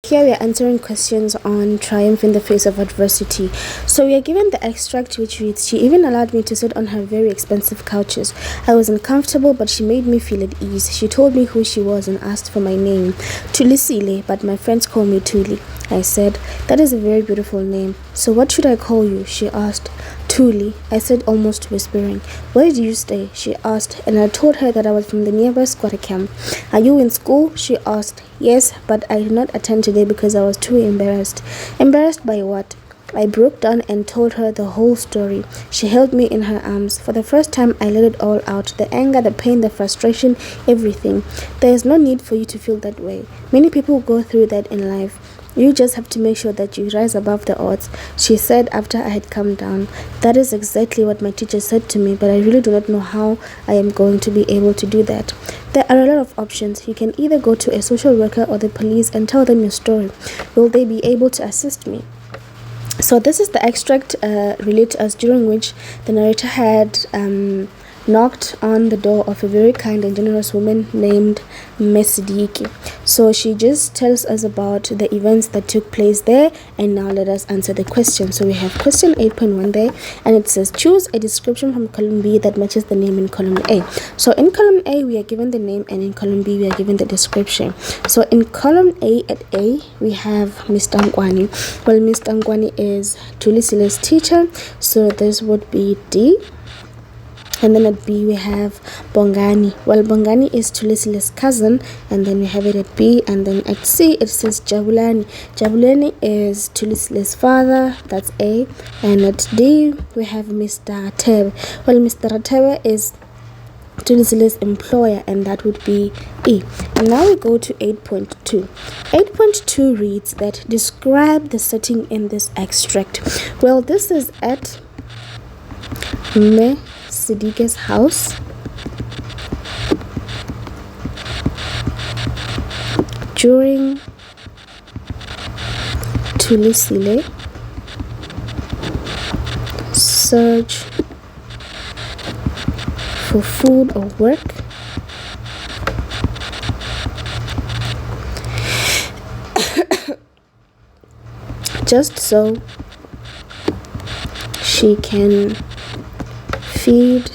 Here we are answering questions on triumph in the face of adversity. So we are given the extract which reads, "She even allowed me to sit on her very expensive couches. I was uncomfortable, but she made me feel at ease. She told me who she was and asked for my name. Tulisile, but my friends call me Tuli." I said, "That is a very beautiful name. So what should I call you?" She asked. "Tuli," I said, almost whispering. "Where do you stay?" she asked, and I told her that I was from the nearby squatter camp. "Are you in school?" she asked. "Yes, but I did not attend today because I was too embarrassed." "Embarrassed by what?" I broke down and told her the whole story. She held me in her arms. For the first time, I let it all out. The anger, the pain, the frustration, everything. "There is no need for you to feel that way. Many people go through that in life. You just have to make sure that you rise above the odds," she said after I had come down. That is exactly what my teacher said to me, but I really do not know how I am going to be able to do that. There are a lot of options. You can either go to a social worker or the police and tell them your story. Will they be able to assist me? So this is the extract relayed to us, during which the narrator had knocked on the door of a very kind and generous woman named Mesidiki. So she just tells us about the events that took place there, and now let us answer the question. So we have question 8.1 there, and it says, "Choose a description from column B that matches the name in column A." So in column A we are given the name, and in column B we are given the description. So in column A, at A, we have Mr. Nkwani. Well, Mr. Nkwani is Tulisile's teacher, so this would be D. And then at B we have Bongani. Well, Bongani is Tulisile's cousin, and then we have it at B. And then at C it says Jabulani. Jabulani is Tulisile's father, that's A. And at D we have Mr. Ratebe. Well, Mr. Ratebe is Tulisile's employer, and that would be E. And now we go to 8.2. 8.2 reads that describe the setting in this extract. Well, this is at Sidike's house. During Tulisile search for food or work, just so she can feed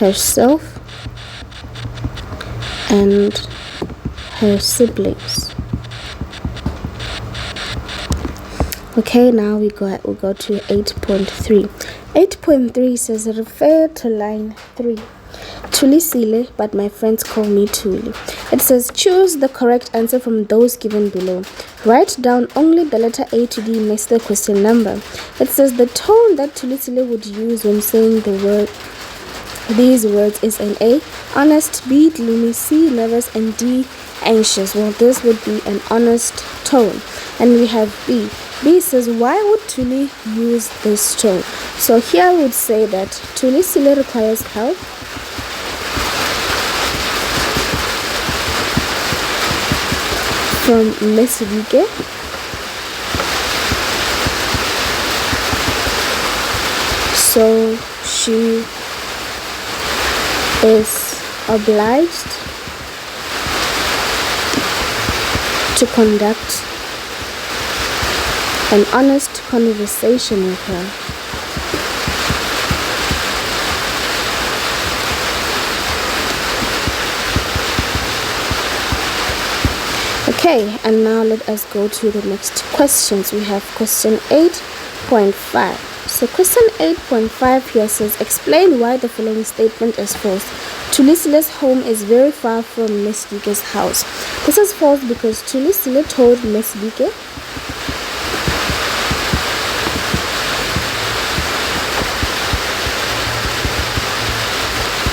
herself and her siblings. Okay, now we go to 8.3. 8.3 says, refer to line 3. Tulisile, but my friends call me Tuli. It says, choose the correct answer from those given below. Write down only the letter A to D next to the question number. It says the tone that Tulisile would use when saying these words is an A, honest, B, gloomy, C, nervous, and D, anxious. Well, this would be an honest tone. And we have B. B says, why would Tuli use this tone? So here I would say that Tulisile requires help. From Mesidike. So she is obliged to conduct an honest conversation with her. Okay, and now let us go to the next questions. We have question 8.5. So question 8.5 here says, explain why the following statement is false. Tulisile's home is very far from Mesidike's house. This is false because Tulisile told Mesidike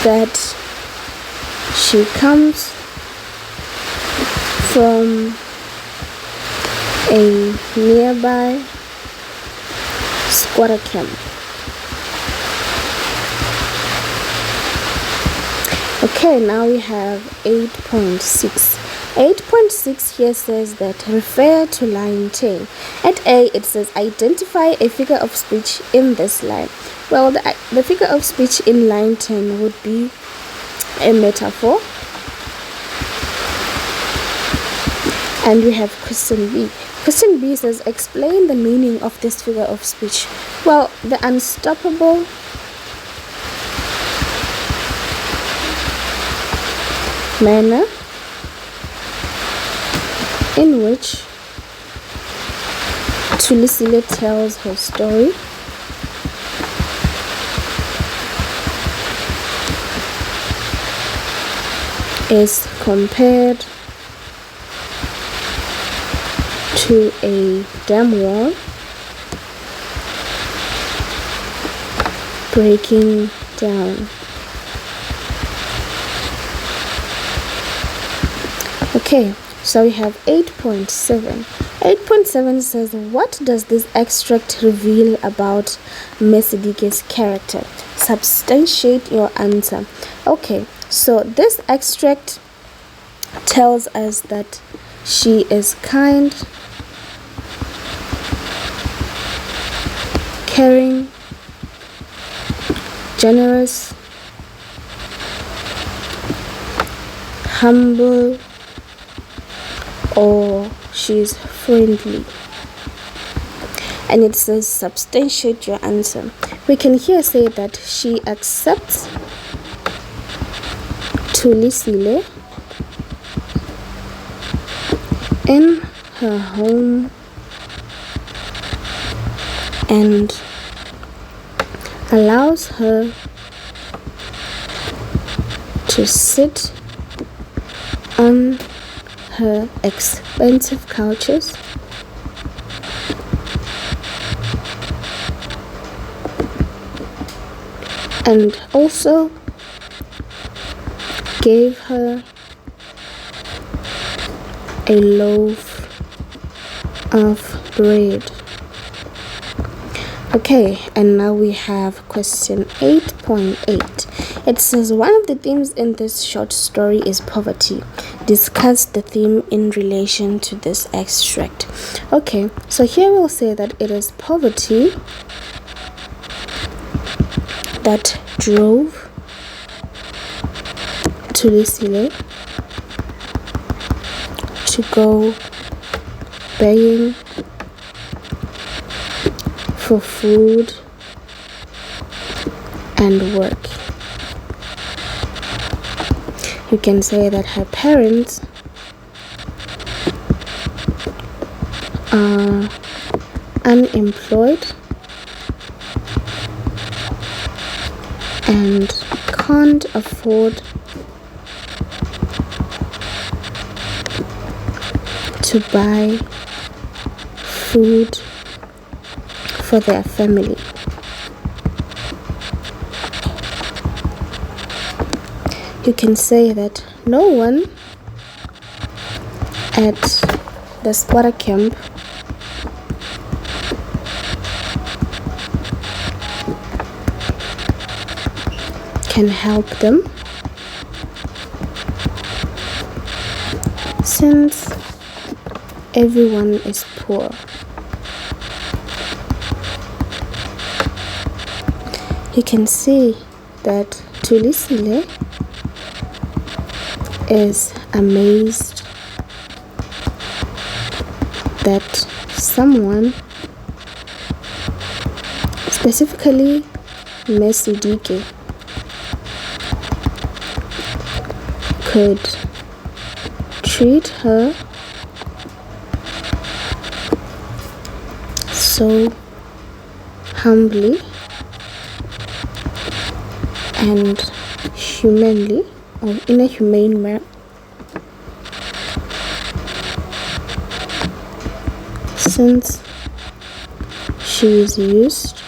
that she comes from a nearby squatter camp. Okay, now we have 8.6. 8.6 here says that refer to line 10. At A, it says identify a figure of speech in this line. Well, the figure of speech in line 10 would be a metaphor. And we have question B. Question B says, explain the meaning of this figure of speech. Well, the unstoppable manner in which Thulisile tells her story is compared to a dam wall breaking down. Okay, so we have 8.7. 8.7 says, what does this extract reveal about Mesidike's character? Substantiate your answer. Okay, so this extract tells us that she is kind, caring, generous, humble, or she's friendly. And it says substantiate your answer. We can here say that she accepts Thulisile in her home and allows her to sit on her expensive couches and also gave her a loaf of bread. Okay, and now we have question 8.8. It says, one of the themes in this short story is poverty. Discuss the theme in relation to this extract. Okay, so here we'll say that it is poverty that drove Thulisile to go begging for food and work. You can say that her parents are unemployed and can't afford to buy food for their family. You can say that no one at the squatter camp can help them since everyone is poor. You can see that Thulisile is amazed that someone, specifically Mesidike, could treat her so humbly and humanly, or in a humane manner, since she is used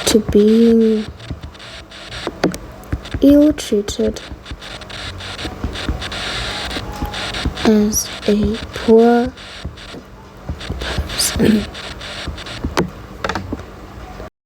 to being ill-treated as a poor person.